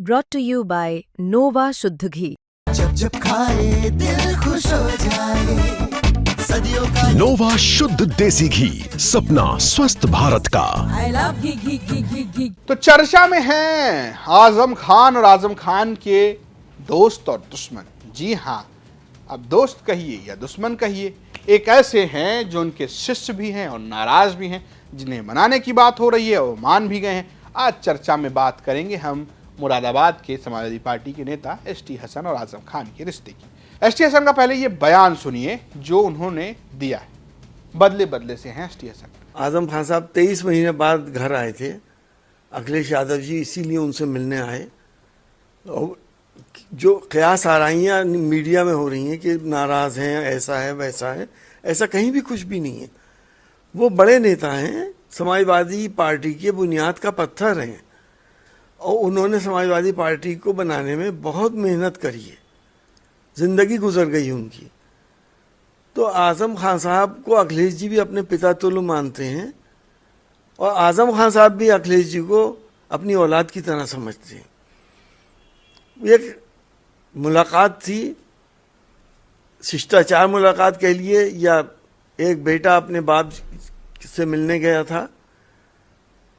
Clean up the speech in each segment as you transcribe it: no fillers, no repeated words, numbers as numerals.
brought to you by Nova शुद्ध घी। जब जब खाए दिल खुश हो जाए, सदियों का नोवा शुद्ध देसी घी, सपना स्वस्थ भारत का। I love घी घी घी घी घी। तो चर्चा में हैं आजम खान और आजम खान के दोस्त और दुश्मन। जी हाँ, अब दोस्त कहिए या दुश्मन कहिए, एक ऐसे हैं जो उनके शिष्य भी हैं और नाराज भी हैं, जिन्हें मनाने की बात हो रही है और मान भी गए हैं। आज चर्चा में बात करेंगे हम मुरादाबाद के समाजवादी पार्टी के नेता एसटी हसन और आजम खान के रिश्ते की। एसटी हसन का पहले ये बयान सुनिए जो उन्होंने दिया है। बदले बदले से हैं एसटी हसन। आजम खान साहब 23 महीने बाद घर आए थे। अखिलेश यादव जी इसीलिए उनसे मिलने आए। और जो कयास आराइयाँ मीडिया में हो रही हैं कि नाराज़ हैं, ऐसा है वैसा है, ऐसा कहीं भी कुछ भी नहीं है। वो बड़े नेता हैं, समाजवादी पार्टी के बुनियाद का पत्थर हैं और उन्होंने समाजवादी पार्टी को बनाने में बहुत मेहनत करी है, ज़िंदगी गुजर गई उनकी। तो आजम खान साहब को अखिलेश जी भी अपने पिता तुल्य मानते हैं और आजम खान साहब भी अखिलेश जी को अपनी औलाद की तरह समझते हैं। एक मुलाकात थी, शिष्टाचार मुलाकात कह लिए या एक बेटा अपने बाप से मिलने गया था,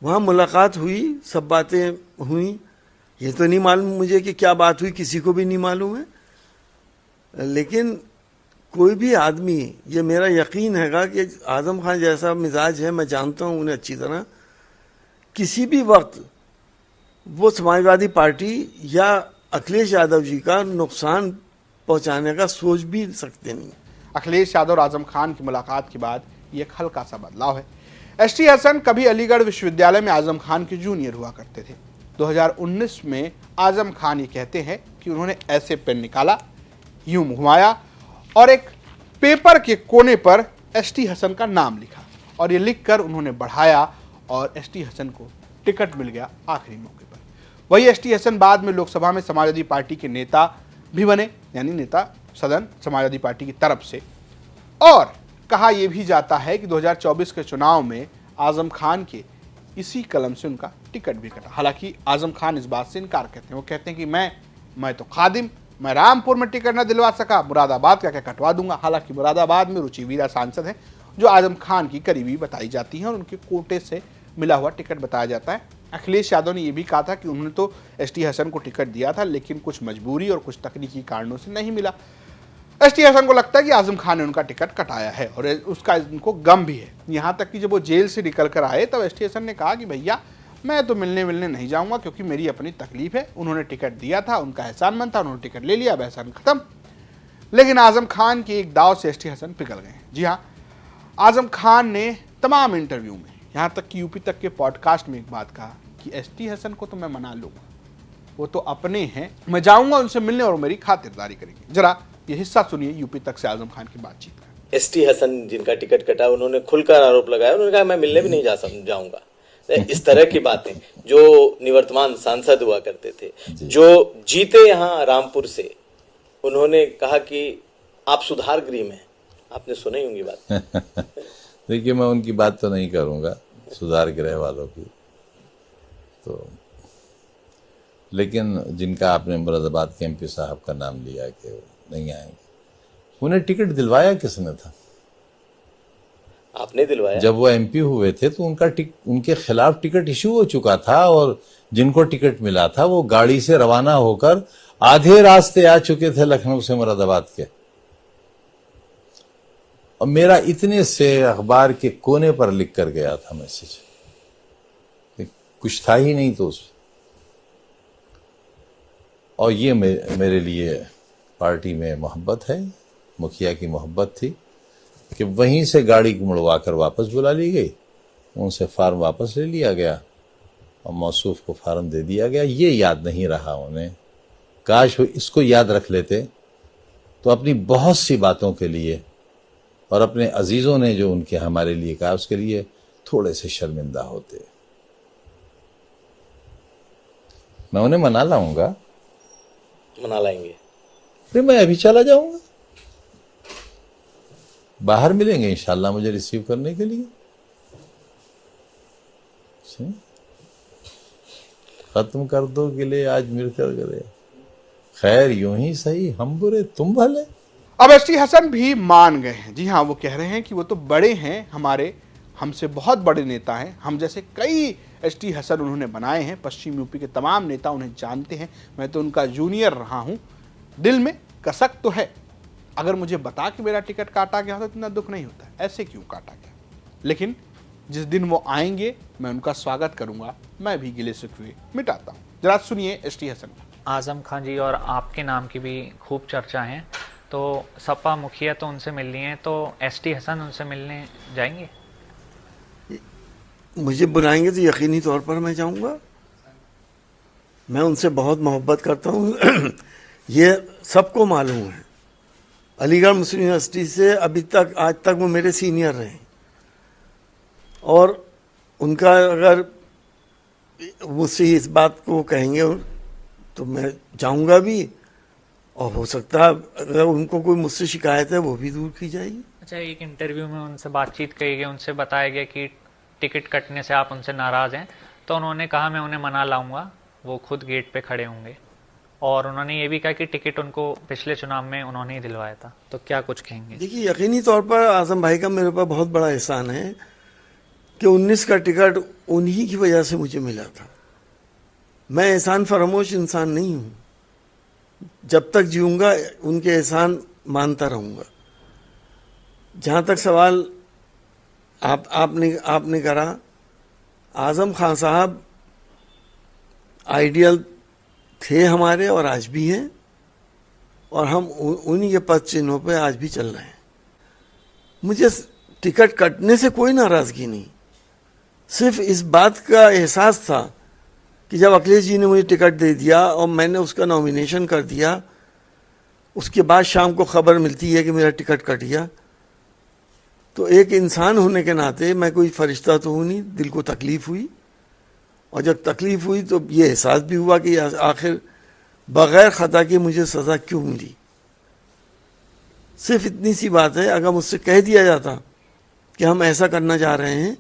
वहाँ मुलाकात हुई, सब बातें हुई। ये तो नहीं मालूम मुझे कि क्या बात हुई, किसी को भी नहीं मालूम है। लेकिन कोई भी आदमी, ये मेरा यकीन हैगा कि आजम खान जैसा मिजाज है, मैं जानता हूँ उन्हें अच्छी तरह, किसी भी वक्त वो समाजवादी पार्टी या अखिलेश यादव जी का नुकसान पहुँचाने का सोच भी सकते नहीं। अखिलेश यादव और आजम खान की मुलाकात के बाद ये एक हल्का सा बदलाव है। एसटी हसन कभी अलीगढ़ विश्वविद्यालय में आजम खान के जूनियर हुआ करते थे। 2019 में आजम खान ये कहते हैं कि उन्होंने ऐसे पेन निकाला, यूं घुमाया और एक पेपर के कोने पर एसटी हसन का नाम लिखा और ये लिखकर उन्होंने बढ़ाया और एसटी हसन को टिकट मिल गया आखिरी मौके पर। वही एसटी हसन बाद में लोकसभा में समाजवादी पार्टी के नेता भी बने, यानी नेता सदन समाजवादी पार्टी की तरफ से। और कहा यह भी जाता है कि 2024 के चुनाव में आजम खान के इसी कलम से उनका टिकट भी कटा। हालांकि आजम खान इस बात से इनकार करते हैं। वो कहते हैं कि मैं तो खादिम, मैं रामपुर में टिकट न दिलवा सका, मुरादाबाद का क्या कटवा दूंगा। हालांकि मुरादाबाद में रुचि वीरा सांसद हैं जो आजम खान की करीबी बताई जाती हैं और उनके कोटे से मिला हुआ टिकट बताया जाता है। अखिलेश यादव ने यह भी कहा था कि उन्होंने तो एसटी हसन को टिकट दिया था, लेकिन कुछ मजबूरी और कुछ तकनीकी कारणों से नहीं मिला। एसटी हसन को लगता है कि आजम खान ने उनका टिकट कटाया है और उसका उनको गम भी है। यहाँ तक कि जब वो जेल से निकल कर आए तब एसटी हसन ने कहा कि भैया मैं तो मिलने नहीं जाऊंगा क्योंकि मेरी अपनी तकलीफ है। उन्होंने टिकट दिया था, उनका एहसानमंद था, उन्होंने टिकट ले लिया, अब एहसान खत्म। लेकिन आजम खान के एक दाव से एसटी हसन पिघल गए हैं। जी हाँ, आजम खान ने तमाम इंटरव्यू में, यहाँ तक कि यूपी तक के पॉडकास्ट में एक बात कहा कि एसटी हसन को तो मैं मना लूंगा, वो तो अपने हैं, मैं जाऊंगा उनसे मिलने और मेरी खातिरदारी करेंगे। जरा ये हिस्सा सुनिए यूपी तक से आजम खान की बातचीत का। एसटी हसन जिनका टिकट कटा, उन्होंने खुलकर आरोप लगाया, उन्होंने कहा मैं मिलने भी नहीं जाऊंगा। इस तरह की बातें जो निवर्तमान सांसद हुआ करते थे, जो जीते यहाँ रामपुर से, उन्होंने कहा कि आप सुधार गृह में, आपने सुनी होंगी बात। देखिए, मैं उनकी बात तो नहीं करूंगा, सुधार गृह वालों की तो, लेकिन जिनका आपने मुरादाबाद के एमपी साहब का नाम लिया कि नहीं आएंगे, उन्हें टिकट दिलवाया किसने था? आपने दिलवाया। जब वो एमपी हुए थे तो उनके खिलाफ टिकट इश्यू हो चुका था और जिनको टिकट मिला था वो गाड़ी से रवाना होकर आधे रास्ते आ चुके थे लखनऊ से मुरादाबाद के। और मेरा इतने से अखबार के कोने पर लिख कर गया था मैसेज, कुछ था ही नहीं तो उसमें। और ये मेरे लिए पार्टी में मोहब्बत है, मुखिया की मोहब्बत थी कि वहीं से गाड़ी को मुड़वा कर वापस बुला ली गई, उनसे फार्म वापस ले लिया गया और मौसूफ को फार्म दे दिया गया। ये याद नहीं रहा उन्हें। काश वो इसको याद रख लेते तो अपनी बहुत सी बातों के लिए और अपने अजीज़ों ने जो उनके हमारे लिए कहा उसके लिए थोड़े से शर्मिंदा होते। मैं उन्हें मना लाऊंगा, मना लाएंगे। फिर मैं अभी चला जाऊंगा, बाहर मिलेंगे इंशाल्लाह मुझे रिसीव करने के लिए। खत्म कर दो गिले आज मिलकर गले, खैर यूं ही सही हम बुरे तुम भले। अब एसटी हसन भी मान गए हैं। जी हाँ, वो कह रहे हैं कि वो तो बड़े हैं, हमारे हमसे बहुत बड़े नेता हैं, हम जैसे कई एसटी हसन उन्होंने बनाए हैं, पश्चिम यूपी के तमाम नेता उन्हें जानते हैं, मैं तो उनका जूनियर रहा हूं, दिल में कसक तो है, अगर मुझे बता कि मेरा टिकट काटा गया होता तो इतना दुख नहीं होता, ऐसे क्यों काटा गया, लेकिन जिस दिन वो आएंगे मैं उनका स्वागत करूंगा, मैं भी गिले शिकवे मिटाता हूं। जरा सुनिए एसटी हसन। आजम खान जी और आपके नाम की भी खूब चर्चा है, तो सपा मुखिया तो उनसे मिल लिए हैं, तो एसटी हसन उनसे मिलने जाएंगे? मुझे बुलाएंगे तो यकीनी तौर पर मैं जाऊंगा, मैं उनसे बहुत मोहब्बत करता हूं। ये सबको मालूम है। अलीगढ़ मुस्लिम यूनिवर्सिटी से अभी तक आज तक वो मेरे सीनियर रहे, और उनका अगर मुझसे इस बात को कहेंगे तो मैं जाऊंगा भी, और हो सकता है अगर उनको कोई मुझसे शिकायत है वो भी दूर की जाएगी। अच्छा, एक इंटरव्यू में उनसे बातचीत कही गई, उनसे बताया गया कि टिकट कटने से आप उनसे नाराज़ हैं, तो उन्होंने कहा मैं उन्हें मना लाऊंगा, वो खुद गेट पे खड़े होंगे, और उन्होंने ये भी कहा कि टिकट उनको पिछले चुनाव में उन्होंने ही दिलवाया था, तो क्या कुछ कहेंगे? देखिए, यकीनी तौर पर आजम भाई का मेरे ऊपर बहुत बड़ा एहसान है कि 19 का टिकट उन्हीं की वजह से मुझे मिला था। मैं एहसान फरामोश इंसान नहीं हूँ, जब तक जीऊँगा उनके एहसान मानता रहूँगा। जहाँ तक सवाल आपने करा, आजम खान साहब आइडियल थे हमारे और आज भी हैं, और हम उन्हीं के पद चिन्हों पे आज भी चल रहे हैं। मुझे टिकट कटने से कोई नाराज़गी नहीं, सिर्फ इस बात का एहसास था कि जब अखिलेश जी ने मुझे टिकट दे दिया और मैंने उसका नॉमिनेशन कर दिया, उसके बाद शाम को खबर मिलती है कि मेरा टिकट कट गया, तो एक इंसान होने के नाते, मैं कोई फरिश्ता तो हूँ नहीं, दिल को तकलीफ़ हुई, और जब तकलीफ़ हुई तो ये एहसास भी हुआ कि आखिर बग़ैर ख़ता के मुझे सज़ा क्यों मिली। सिर्फ इतनी सी बात है, अगर मुझसे कह दिया जाता कि हम ऐसा करना चाह रहे हैं,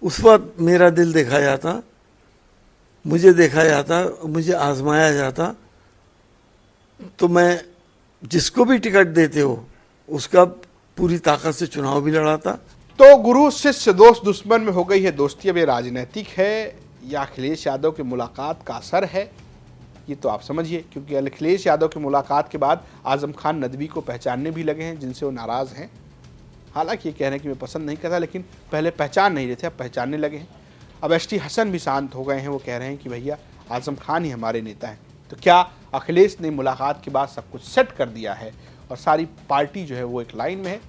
उस वक्त मेरा दिल देखा जाता, मुझे देखा जाता, मुझे आजमाया जाता, तो मैं जिसको भी टिकट देते हो उसका पूरी ताकत से चुनाव भी लड़ाता। तो गुरु शिष्य दोस्त दुश्मन में हो गई है दोस्ती, अब ये राजनीतिक है या अखिलेश यादव की मुलाकात का असर है, ये तो आप समझिए, क्योंकि अखिलेश यादव की मुलाकात के बाद आजम खान नदवी को पहचानने भी लगे हैं, जिनसे वो नाराज़ हैं। हालांकि ये कह रहे हैं कि मैं पसंद नहीं करता, लेकिन पहले पहचान नहीं रहे थे, अब पहचानने लगे हैं। अब एसटी हसन भी शांत हो गए हैं, वो कह रहे हैं कि भैया आजम खान ही हमारे नेता हैं। तो क्या अखिलेश ने मुलाकात के बाद सब कुछ सेट कर दिया है और सारी पार्टी जो है वो एक लाइन में है,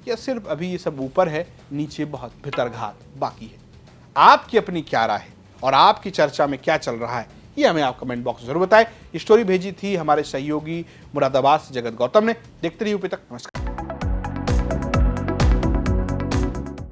या सिर्फ अभी ये सब ऊपर है, नीचे बहुत भितरघात बाकी है? आपकी अपनी क्या राय है और आपकी चर्चा में क्या चल रहा है, ये हमें आप कमेंट बॉक्स में जरूर बताएं। स्टोरी भेजी थी हमारे सहयोगी मुरादाबाद से जगत गौतम ने। देखते रहिए यूपी तक। नमस्कार।